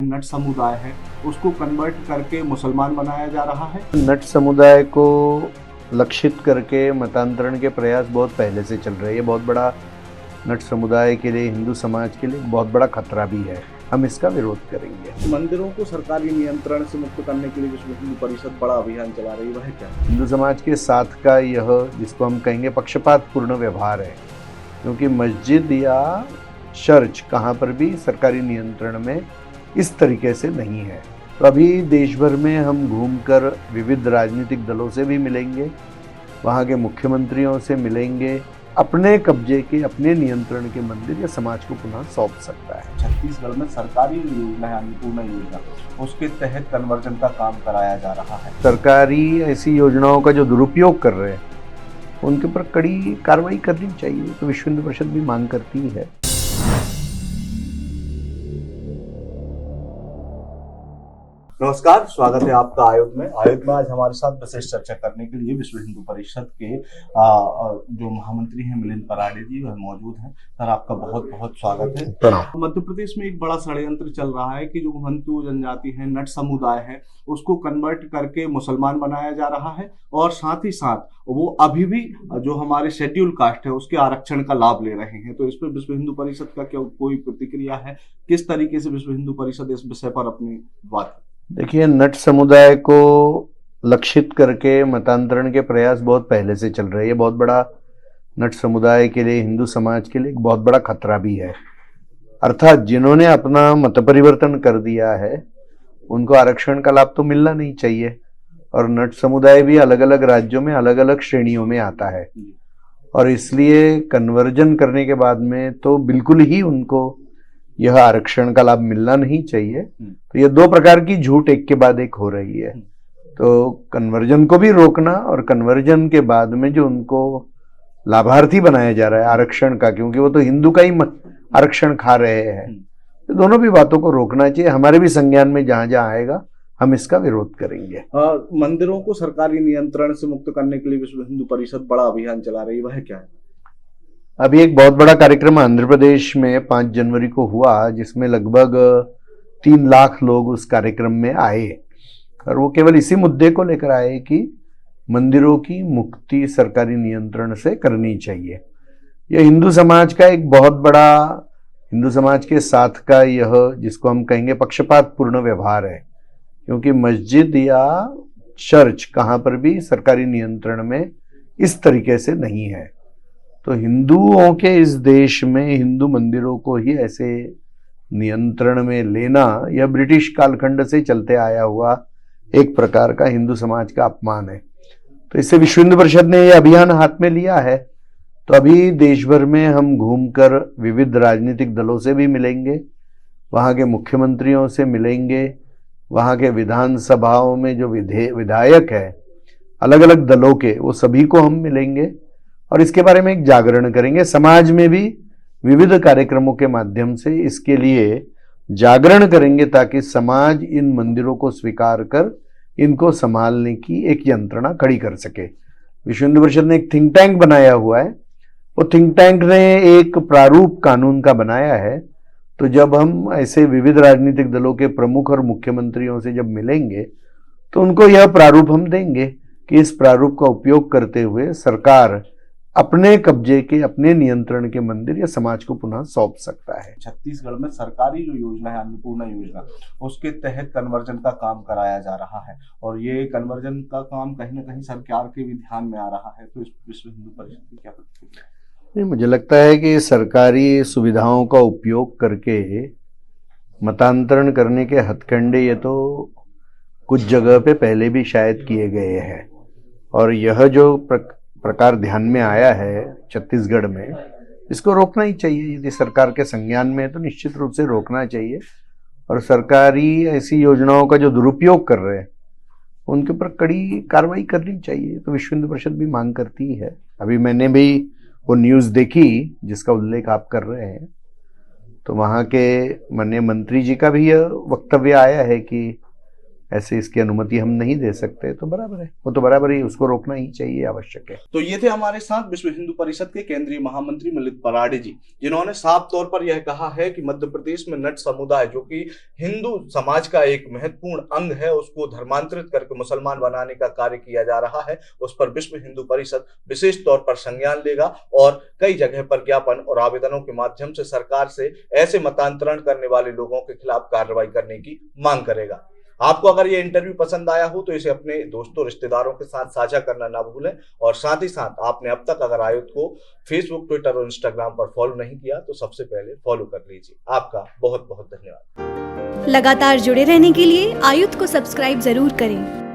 नट समुदाय है उसको कन्वर्ट करके मुसलमान बनाया जा रहा है। नट समुदाय को लक्षित करके मतांतरण के प्रयास बहुत पहले से चल रहे हैं। ये बहुत बड़ा नट समुदाय के लिए, हिंदू समाज के लिए बहुत बड़ा खतरा भी है। हम इसका विरोध करेंगे। मंदिरों को सरकारी नियंत्रण से मुक्त करने के लिए विश्व हिंदू परिषद बड़ा अभियान चला रही है, वह क्या है? हिंदू समाज के साथ का यह, जिसको हम कहेंगे, पक्षपातपूर्ण व्यवहार है, क्योंकि मस्जिद या चर्च कहाँ पर भी सरकारी नियंत्रण में इस तरीके से नहीं है। तो अभी देश भर में हम घूमकर विविध राजनीतिक दलों से भी मिलेंगे, वहाँ के मुख्यमंत्रियों से मिलेंगे। अपने कब्जे के, अपने नियंत्रण के मंदिर या समाज को पुनः सौंप सकता है। छत्तीसगढ़ में सरकारी योजना है अन्नपूर्णा योजना, उसके तहत कन्वर्जन का काम कराया जा रहा है। सरकारी ऐसी योजनाओं का जो दुरुपयोग कर रहे हैं उनके ऊपर कड़ी कार्रवाई करनी चाहिए, तो विश्व हिंदू परिषद भी मांग करती है। नमस्कार, स्वागत है आपका आयोग में। आयोग में आज हमारे साथ विशेष चर्चा करने के लिए विश्व हिंदू परिषद के जो महामंत्री हैं मिलिंद पराडे जी, वह मौजूद हैं। सर, आपका बहुत बहुत स्वागत है। मध्य प्रदेश में एक बड़ा षड्यंत्र चल रहा है कि जो हंतु जनजाति है, नट समुदाय है, उसको कन्वर्ट करके मुसलमान बनाया जा रहा है और साथ ही साथ वो अभी भी जो हमारे शेड्यूल कास्ट है उसके आरक्षण का लाभ ले रहे हैं। तो इस पर विश्व हिंदू परिषद का क्या कोई प्रतिक्रिया है? किस तरीके से विश्व हिंदू परिषद इस विषय पर अपनी बात? देखिए, नट समुदाय को लक्षित करके मतांतरण के प्रयास बहुत पहले से चल रहे हैं। ये बहुत बड़ा नट समुदाय के लिए, हिंदू समाज के लिए एक बहुत बड़ा खतरा भी है। अर्थात जिन्होंने अपना मत परिवर्तन कर दिया है उनको आरक्षण का लाभ तो मिलना नहीं चाहिए। और नट समुदाय भी अलग अलग राज्यों में अलग अलग श्रेणियों में आता है, और इसलिए कन्वर्जन करने के बाद में तो बिल्कुल ही उनको यह आरक्षण का लाभ मिलना नहीं चाहिए। तो ये दो प्रकार की झूठ एक के बाद एक हो रही है। तो कन्वर्जन को भी रोकना और कन्वर्जन के बाद में जो उनको लाभार्थी बनाया जा रहा है आरक्षण का, क्योंकि वो तो हिंदू का ही आरक्षण खा रहे हैं, तो दोनों भी बातों को रोकना चाहिए। हमारे भी संज्ञान में जहां जहां आएगा हम इसका विरोध करेंगे। मंदिरों को सरकारी नियंत्रण से मुक्त करने के लिए विश्व हिंदू परिषद बड़ा अभियान चला रही है, वह क्या है? अभी एक बहुत बड़ा कार्यक्रम आंध्र प्रदेश में 5 जनवरी को हुआ, जिसमें लगभग 3 लाख लोग उस कार्यक्रम में आए, और वो केवल इसी मुद्दे को लेकर आए कि मंदिरों की मुक्ति सरकारी नियंत्रण से करनी चाहिए। यह हिंदू समाज का एक बहुत बड़ा, हिंदू समाज के साथ का यह, जिसको हम कहेंगे, पक्षपातपूर्ण व्यवहार है, क्योंकि मस्जिद या चर्च कहाँ पर भी सरकारी नियंत्रण में इस तरीके से नहीं है। तो हिंदुओं के इस देश में हिंदू मंदिरों को ही ऐसे नियंत्रण में लेना, यह ब्रिटिश कालखंड से चलते आया हुआ एक प्रकार का हिंदू समाज का अपमान है। तो इससे विश्व हिंदू परिषद ने यह अभियान हाथ में लिया है। तो अभी देश भर में हम घूमकर विविध राजनीतिक दलों से भी मिलेंगे, वहाँ के मुख्यमंत्रियों से मिलेंगे, वहाँ के विधानसभाओं में जो विधायक है अलग अलग दलों के, वो सभी को हम मिलेंगे और इसके बारे में एक जागरण करेंगे। समाज में भी विविध कार्यक्रमों के माध्यम से इसके लिए जागरण करेंगे, ताकि समाज इन मंदिरों को स्वीकार कर इनको संभालने की एक यंत्रणा खड़ी कर सके। विश्व हिंदू परिषद ने एक थिंक टैंक बनाया हुआ है। वो थिंक टैंक ने एक प्रारूप कानून का बनाया है। तो जब हम ऐसे विविध राजनीतिक दलों के प्रमुख और मुख्यमंत्रियों से जब मिलेंगे तो उनको यह प्रारूप हम देंगे कि इस प्रारूप का उपयोग करते हुए सरकार अपने कब्जे के, अपने नियंत्रण के मंदिर या समाज को पुनः सौंप सकता है। छत्तीसगढ़ में सरकारी जो योजना है अन्नपूर्णा योजना, उसके तहत कन्वर्जन का काम कराया जा रहा है, और ये कन्वर्जन का काम कहीं ना कहीं सरकार के भी ध्यान में आ रहा है। तो इस विश्व हिंदू परिषद की क्या प्रतिक्रिया है? मुझे लगता है कि सरकारी सुविधाओं का उपयोग करके मतांतरण करने के हथकंडे ये तो कुछ जगह पे पहले भी शायद किए गए हैं, और यह जो प्रकार ध्यान में आया है छत्तीसगढ़ में, इसको रोकना ही चाहिए। यदि सरकार के संज्ञान में है तो निश्चित रूप से रोकना चाहिए, और सरकारी ऐसी योजनाओं का जो दुरुपयोग कर रहे हैं उनके ऊपर कड़ी कार्रवाई करनी चाहिए, तो विश्व हिंदू परिषद भी मांग करती है। अभी मैंने भी वो न्यूज़ देखी जिसका उल्लेख आप कर रहे हैं, तो वहाँ के माननीय मंत्री जी का भी यह वक्तव्य आया है कि ऐसे इसकी अनुमति हम नहीं दे सकते, तो बराबर है, वो तो बराबर ही, उसको रोकना ही चाहिए, आवश्यक है। तो ये थे हमारे साथ विश्व हिंदू परिषद के केंद्रीय महामंत्री मिलिंद पराडे जी, जिन्होंने साफ तौर पर यह कहा है कि मध्य प्रदेश में नट समुदाय, जो कि हिंदू समाज का एक महत्वपूर्ण अंग है, उसको धर्मांतरित करके मुसलमान बनाने का कार्य किया जा रहा है। उस पर विश्व हिंदू परिषद विशेष तौर पर संज्ञान लेगा और कई जगह पर ज्ञापन और आवेदनों के माध्यम से सरकार से ऐसे मतांतरण करने वाले लोगों के खिलाफ कार्रवाई करने की मांग करेगा। आपको अगर ये इंटरव्यू पसंद आया हो तो इसे अपने दोस्तों रिश्तेदारों के साथ साझा करना ना भूलें, और साथ ही साथ आपने अब तक अगर आयुध को फेसबुक, ट्विटर और इंस्टाग्राम पर फॉलो नहीं किया तो सबसे पहले फॉलो कर लीजिए। आपका बहुत बहुत धन्यवाद। लगातार जुड़े रहने के लिए आयुध को सब्सक्राइब जरूर करें।